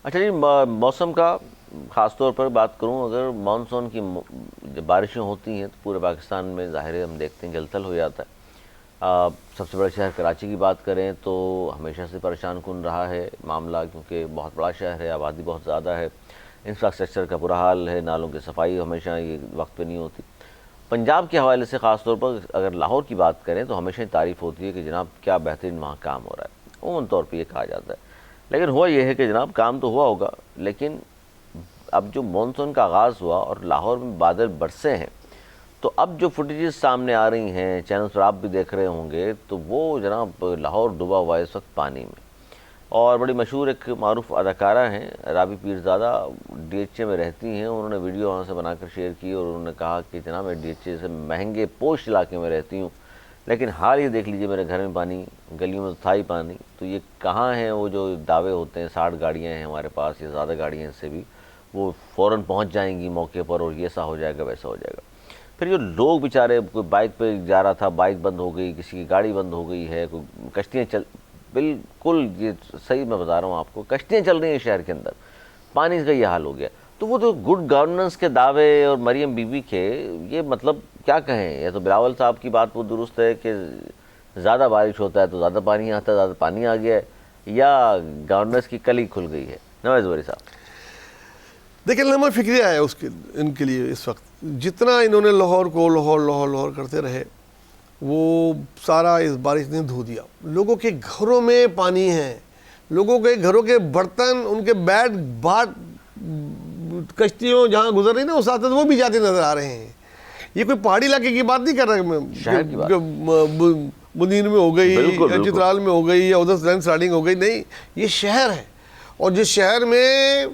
اچھا جی، موسم کا خاص طور پر بات کروں، اگر مانسون کی جب بارشیں ہوتی ہیں تو پورے پاکستان میں ظاہر ہے ہم دیکھتے ہیں جل تھل ہو جاتا ہے۔ سب سے بڑے شہر کراچی کی بات کریں تو ہمیشہ سے پریشان کن رہا ہے معاملہ، کیونکہ بہت بڑا شہر ہے، آبادی بہت زیادہ ہے، انفراسٹرکچر کا برا حال ہے، نالوں کی صفائی ہمیشہ یہ وقت پہ نہیں ہوتی۔ پنجاب کے حوالے سے خاص طور پر اگر لاہور کی بات کریں تو ہمیشہ تعریف ہوتی ہے کہ جناب کیا بہترین وہاں کام ہو رہا ہے، عموماً طور پہ یہ کہا جاتا ہے۔ لیکن ہوا یہ ہے کہ جناب کام تو ہوا ہوگا، لیکن اب جو مانسون کا آغاز ہوا اور لاہور میں بادل برسے ہیں، تو اب جو فوٹیجز سامنے آ رہی ہیں چینلز پر آپ بھی دیکھ رہے ہوں گے، تو وہ جناب لاہور ڈوبا ہوا ہے اس وقت پانی میں۔ اور بڑی مشہور ایک معروف اداکارہ ہیں رابی پیرزادہ، ڈی ایچ اے میں رہتی ہیں، انہوں نے ویڈیو وہاں سے بنا کر شیئر کی اور انہوں نے کہا کہ جناب میں ڈی ایچ اے سے مہنگے پوش علاقے میں رہتی ہوں، لیکن حال یہ دیکھ لیجئے میرے گھر میں پانی، گلیوں میں تھا ہی پانی۔ تو یہ کہاں ہیں وہ جو دعوے ہوتے ہیں 60 گاڑیاں ہیں ہمارے پاس یا زیادہ گاڑیاں ہیں، اس سے بھی وہ فوراً پہنچ جائیں گی موقع پر اور یہ ایسا ہو جائے گا ویسا ہو جائے گا۔ پھر جو لوگ بیچارے، کوئی بائک پہ جا رہا تھا، بائک بند ہو گئی، کسی کی گاڑی بند ہو گئی ہے، کوئی کشتیاں بالکل یہ صحیح میں بتا رہا ہوں آپ کو، کشتیاں چل رہی ہیں شہر کے اندر، پانی کا یہ حال ہو گیا۔ تو وہ جو گڈ گورننس کے دعوے اور مریم بی بی کے، یہ مطلب کیا کہیں؟ یا تو بلاول صاحب کی بات وہ درست ہے کہ زیادہ بارش ہوتا ہے تو زیادہ پانی آتا ہے، زیادہ پانی آ گیا ہے، یا گورننس کی کلی کھل گئی ہے؟ نواز زبیری صاحب دیکھیں لمحہ فکریہ ہے ان کے لیے اس وقت، جتنا انہوں نے لاہور کو لاہور لاہور لاہور کرتے رہے، وہ سارا اس بارش نے دھو دیا۔ لوگوں کے گھروں میں پانی ہے، لوگوں کے گھروں کے برتن، ان کے بیٹ بات کشتیوں جہاں گزر رہی نا اس ساتھ وہ بھی جاتے نظر آ رہے ہیں۔ یہ کوئی پہاڑی علاقے کی بات نہیں کر رہا میں، بدین میں ہو گئی یا چترال میں ہو گئی یا ادھر لینڈ سلائڈنگ ہو گئی، نہیں، یہ شہر ہے، اور جس شہر میں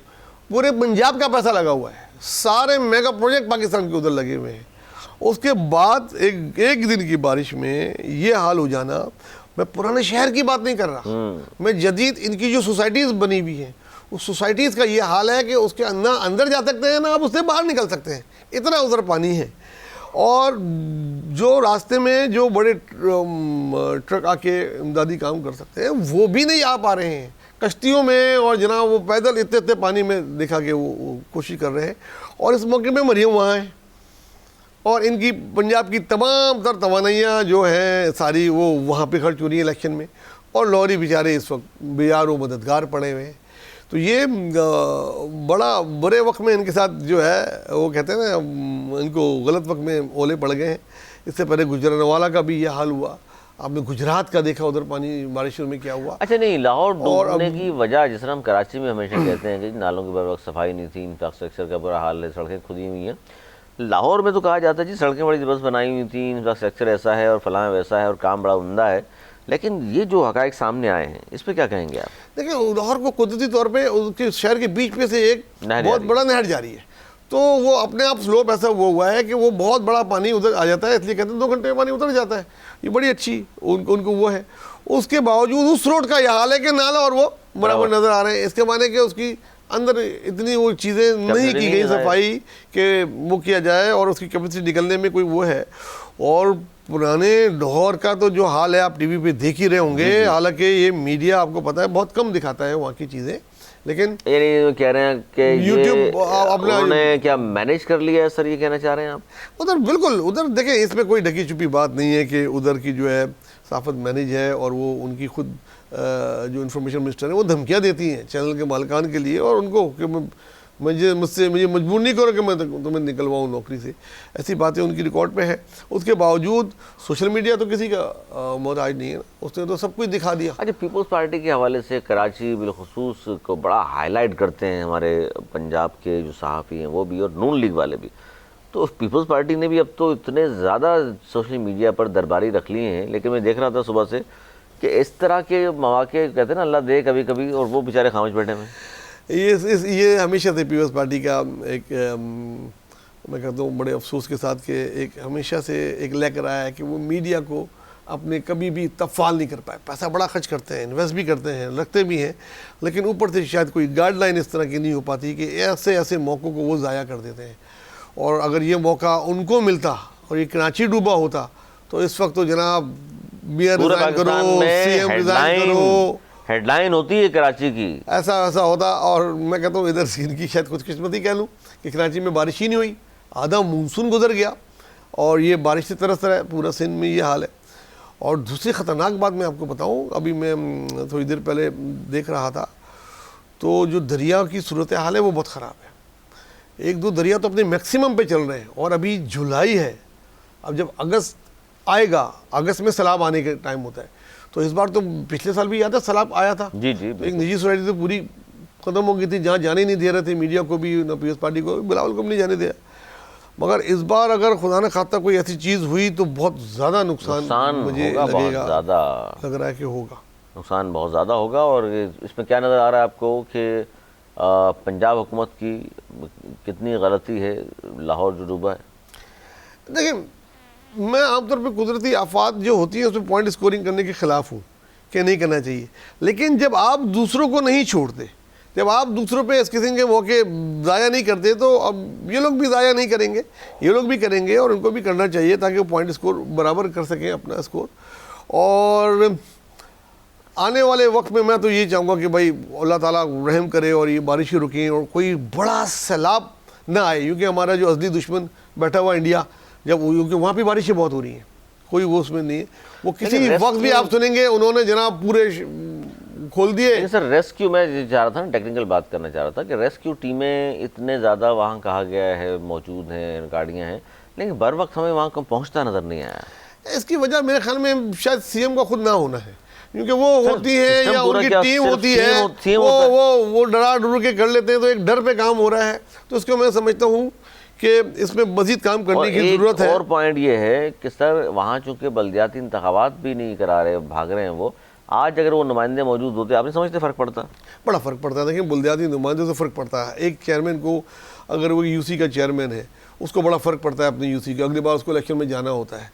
پورے پنجاب کا پیسہ لگا ہوا ہے، سارے میگا پروجیکٹ پاکستان کے ادھر لگے ہوئے ہیں، اس کے بعد ایک دن کی بارش میں یہ حال ہو جانا۔ میں پرانے شہر کی بات نہیں کر رہا، میں جدید ان کی جو سوسائٹیز بنی ہوئی ہیں اس سوسائٹیز کا یہ حال ہے کہ اس کے اندر جا سکتے ہیں نہ آپ اس سے باہر نکل سکتے ہیں، اتنا ادھر پانی ہے۔ اور جو راستے میں جو بڑے ٹرک آ کے امدادی کام کر سکتے ہیں وہ بھی نہیں آ پا رہے ہیں کشتیوں میں، اور جناب وہ پیدل اتنے پانی میں دیکھا کہ وہ کوشش کر رہے ہیں۔ اور اس موقع پہ مریم وہاں ہیں، اور ان کی پنجاب کی تمام تر توانائیاں جو ہیں ساری وہ وہاں پہ خرچ ہو رہی ہیں الیکشن میں، اور لاہوری بیچارے اس وقت بیار و مددگار پڑے ہوئے ہیں۔ تو یہ بڑا برے وقت میں ان کے ساتھ جو ہے وہ کہتے ہیں نا، ان کو غلط وقت میں اولے پڑ گئے ہیں۔ اس سے پہلے گجرانوالہ کا بھی یہ حال ہوا، آپ نے گجرات کا دیکھا ادھر پانی بارشوں میں کیا ہوا۔ اچھا نہیں، لاہور ڈوبنے کی وجہ جس طرح ہم کراچی میں ہمیشہ کہتے ہیں کہ نالوں کی بر وقت صفائی نہیں تھی، انفراسٹرکچر کا برا حال ہے، سڑکیں کھدی ہوئی ہیں، لاہور میں تو کہا جاتا ہے جی سڑکیں بڑی زبردست بنائی ہوئی تھیں، انفراسٹرکچر ایسا ہے اور فلاں ویسا ہے اور کام بڑا عمدہ ہے، لیکن یہ جو حقائق سامنے آئے ہیں اس پہ کیا کہیں گے آپ؟ دیکھیں لاہور کو قدرتی طور پہ اس کے شہر کے بیچ میں سے ایک بہت بڑا نہر جاری ہے، تو وہ اپنے آپ سلوپ ایسا ہوا ہے کہ وہ بہت بڑا پانی ادھر آ جاتا ہے، اس لیے کہتے ہیں 2 گھنٹے میں پانی اتر جاتا ہے، یہ بڑی اچھی ان کو وہ ہے۔ اس کے باوجود اس روڈ کا یہ حال ہے کہ نالا اور وہ برابر نظر آ رہے ہیں، اس کے معنی کہ اس کی اندر اتنی وہ چیزیں نہیں کی گئی صفائی کہ وہ کیا جائے، اور اس کی کیپیسٹی نکلنے میں کوئی وہ ہے۔ اور پرانے لاہور کا تو جو حال ہے آپ ٹی وی پہ دیکھ ہی رہے ہوں گے، حالانکہ یہ میڈیا آپ کو پتہ ہے بہت کم دکھاتا ہے وہاں کی چیزیں، لیکن یعنی کہہ رہے ہیں کہ یوٹیوب انہوں نے کیا مینیج کر لیا ہے سر، یہ کہنا چاہ رہے ہیں آپ؟ ادھر بالکل ادھر دیکھیں اس میں کوئی ڈھکی چھپی بات نہیں ہے کہ ادھر کی جو ہے صحافت مینیج ہے، اور وہ ان کی خود جو انفارمیشن منسٹر ہیں وہ دھمکیاں دیتی ہیں چینل کے مالکان کے لیے، اور ان کو کہ مجھے مجبور نہیں کرو کہ میں تمہیں نکلواؤں نوکری سے، ایسی باتیں ان کی ریکارڈ پہ ہے۔ اس کے باوجود سوشل میڈیا تو کسی کا محتاج نہیں ہے، اس نے تو سب کچھ دکھا دیا۔ اچھا، پیپلز پارٹی کے حوالے سے کراچی بالخصوص کو بڑا ہائی لائٹ کرتے ہیں ہمارے پنجاب کے جو صحافی ہیں وہ بھی، اور نون لیگ والے بھی، تو پیپلز پارٹی نے بھی اب تو اتنے زیادہ سوشل میڈیا پر درباری رکھ لیے ہیں، لیکن میں دیکھ رہا تھا صبح سے کہ اس طرح کے مواقع کہتے ہیں نا اللہ دے کبھی کبھی، اور وہ بیچارے خاموش بیٹھے ہوئے ہیں۔ یہ ہمیشہ سے پیپلز پارٹی کا ایک میں کہتا ہوں بڑے افسوس کے ساتھ کہ ایک ہمیشہ سے ایک لے کر آیا ہے کہ وہ میڈیا کو اپنے کبھی بھی تفعال نہیں کر پائے، پیسہ بڑا خرچ کرتے ہیں، انویسٹ بھی کرتے ہیں، رکھتے بھی ہیں، لیکن اوپر سے شاید کوئی گائیڈ لائن اس طرح کی نہیں ہو پاتی کہ ایسے موقعوں کو وہ ضائع کر دیتے ہیں۔ اور اگر یہ موقع ان کو ملتا اور یہ کراچی ڈوبا ہوتا تو اس وقت تو جناب میئر ریزائن کرو، سی ایم ریزائن کرو، ہیڈ لائن ہوتی ہے کراچی کی. ایسا ہوتا. اور میں کہتا ہوں ادھر سندھ کی شاید خوش قسمتی کہہ لوں کہ کراچی میں بارش ہی نہیں ہوئی, آدھا مونسون گزر گیا اور یہ بارش سے ترس رہا ہے, پورا سندھ میں یہ حال ہے. اور دوسری خطرناک بات میں آپ کو بتاؤں, ابھی میں تھوڑی دیر پہلے دیکھ رہا تھا تو جو دریا کی صورتحال ہے وہ بہت خراب ہے. ایک دو دریا تو اپنے میکسیمم پہ چل رہے ہیں, اور ابھی جولائی ہے. اب جب اگست آئے گا, اگست میں سیلاب آنے کے ٹائم ہوتا ہے, تو اس بار تو پچھلے سال بھی یاد ہے سیلاب آیا تھا. جی جی ایک نجی سوسائٹی تو پوری ختم ہو گئی تھی, جہاں جانے نہیں دے رہے تھے, میڈیا کو بھی, نہ پیپلز پارٹی کو, بلاول کو بھی نہیں جانے دیا. مگر اس بار اگر خدا نہ خواستہ کوئی ایسی چیز ہوئی تو بہت زیادہ نقصان مجھے ہوگا, لگے بہت گا, زیادہ لگ رہا ہے کہ ہوگا. نقصان بہت زیادہ ہوگا. اور اس میں کیا نظر آ رہا ہے آپ کو کہ پنجاب حکومت کی کتنی غلطی ہے لاہور جو ڈوبا ہے؟ دیکھیں, میں عام طور پہ قدرتی آفات جو ہوتی ہیں اس میں پوائنٹ اسکورنگ کرنے کے خلاف ہوں کہ نہیں کرنا چاہیے. لیکن جب آپ دوسروں کو نہیں چھوڑتے, جب آپ دوسروں پہ اس قسم کے موقع ضائع نہیں کرتے, تو اب یہ لوگ بھی ضائع نہیں کریں گے, یہ لوگ بھی کریں گے, اور ان کو بھی کرنا چاہیے تاکہ وہ پوائنٹ اسکور برابر کر سکیں اپنا اسکور. اور آنے والے وقت میں تو یہ چاہوں گا کہ بھائی اللہ تعالیٰ رحم کرے اور یہ بارشیں رکیں اور کوئی بڑا سیلاب نہ آئے, کیونکہ ہمارا جو اصلی دشمن بیٹھا ہوا انڈیا, جب کیونکہ وہاں پہ بارشیں بہت ہو رہی ہیں, کوئی وہ اس میں نہیں ہے. وہ کسی وقت بھی آپ سنیں گے انہوں نے جناب پورے کھول دیے. سر ریسکیو میں چاہ رہا تھا نا, ٹیکنیکل بات کرنا چاہ رہا تھا کہ ریسکیو ٹیمیں اتنے زیادہ وہاں کہا گیا ہے موجود ہیں, گاڑیاں ہیں, لیکن بر وقت ہمیں وہاں پہنچتا نظر نہیں آیا. اس کی وجہ میرے خیال میں شاید سی ایم کا خود نہ ہونا ہے, کیونکہ وہ ہوتی ہے یا ان کی ٹیم ہوتی ہے, وہ ڈرا ڈرو کے کر لیتے ہیں, تو ایک ڈر پہ کام ہو رہا ہے. تو اس کو میں سمجھتا ہوں کہ اس میں مزید کام کرنے کی ضرورت ہے. اور پوائنٹ یہ ہے کہ سر وہاں چونکہ بلدیاتی انتخابات بھی نہیں کرا رہے, بھاگ رہے ہیں وہ, آج اگر وہ نمائندے موجود ہوتے آپ نہیں سمجھتے فرق پڑتا؟ بڑا فرق پڑتا ہے. دیکھیں بلدیاتی نمائندوں سے فرق پڑتا ہے. ایک چیئرمین کو اگر وہ یو سی کا چیئرمین ہے, اس کو بڑا فرق پڑتا ہے اپنے یو سی کا, اگلی بار اس کو الیکشن میں جانا ہوتا ہے,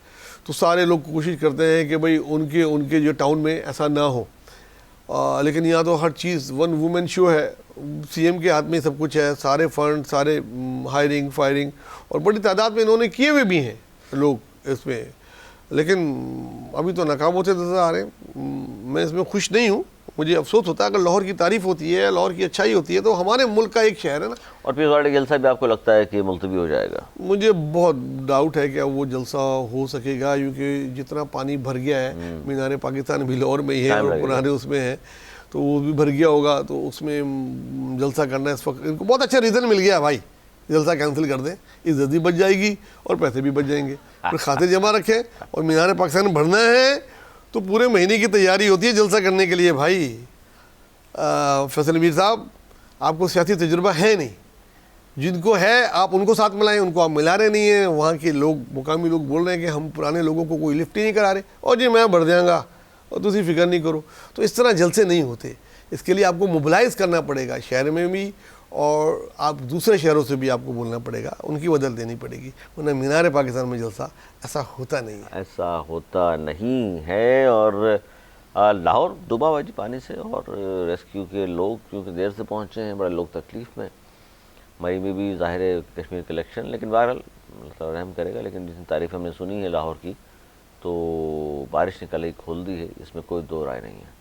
تو سارے لوگ کوشش کرتے ہیں کہ بھئی ان کے جو ٹاؤن میں ایسا نہ ہو. لیکن یہاں تو ہر چیز ون وومن شو ہے, سی ایم کے ہاتھ میں سب کچھ ہے, سارے فنڈ, سارے ہائرنگ فائرنگ, اور بڑی تعداد میں انہوں نے کیے ہوئے بھی ہیں لوگ اس میں, لیکن ابھی تو ناکام ہوتے نظر آ رہے ہیں. میں اس میں خوش نہیں ہوں, مجھے افسوس ہوتا ہے. اگر لاہور کی تعریف ہوتی ہے, لاہور کی اچھائی ہوتی ہے, تو ہمارے ملک کا ایک شہر ہے نا. اور پیپلز پارٹی جلسہ بھی آپ کو لگتا ہے کہ ملتوی ہو جائے گا؟ مجھے بہت ڈاؤٹ ہے کہ وہ جلسہ ہو سکے گا, کیونکہ جتنا پانی بھر گیا ہے, مینار پاکستان بھی لاہور میں ہی ہے اور پرانے اس میں ہے, تو وہ بھی بھر گیا ہوگا. تو اس میں جلسہ کرنا اس وقت ان کو بہت اچھا ریزن مل گیا بھائی, جلسہ کینسل کر دیں, عزت بھی بچ جائے گی اور پیسے بھی بچ جائیں گے. پھر کھاتے جمع رکھیں, اور مینار پاکستان بھرنا ہے تو پورے مہینے کی تیاری ہوتی ہے جلسہ کرنے کے لیے. بھائی فیصل میر صاحب, آپ کو سیاسی تجربہ ہے نہیں, جن کو ہے آپ ان کو ساتھ ملائیں, ان کو آپ ملا رہے نہیں ہیں. وہاں کے لوگ, مقامی لوگ بول رہے ہیں کہ ہم پرانے لوگوں کو کوئی لفٹ ہی نہیں کرا رہے, اور جی میں بھر دیں گا اور تسی فکر نہیں کرو. تو اس طرح جلسے نہیں ہوتے. اس کے لیے آپ کو موبلائز کرنا پڑے گا شہر میں بھی, اور آپ دوسرے شہروں سے بھی آپ کو بولنا پڑے گا, ان کی مدد دینی پڑے گی, ورنہ مینار پاکستان میں جلسہ ایسا ہوتا نہیں ہے. ایسا ہوتا نہیں ہے. اور لاہور ڈوبا ہوا جی پانی سے, اور ریسکیو کے لوگ کیونکہ دیر سے پہنچے ہیں, بڑے لوگ تکلیف میں. مئی میں بھی ظاہر ہے کشمیر کے الیکشن, لیکن بہرحال اللہ تعالیٰ رحم کرے گا. لیکن جتنی تعریف ہم نے سنی ہے لاہور کی, تو بارش نے کل ہی کھول دی ہے, اس میں کوئی دو رائے نہیں ہے.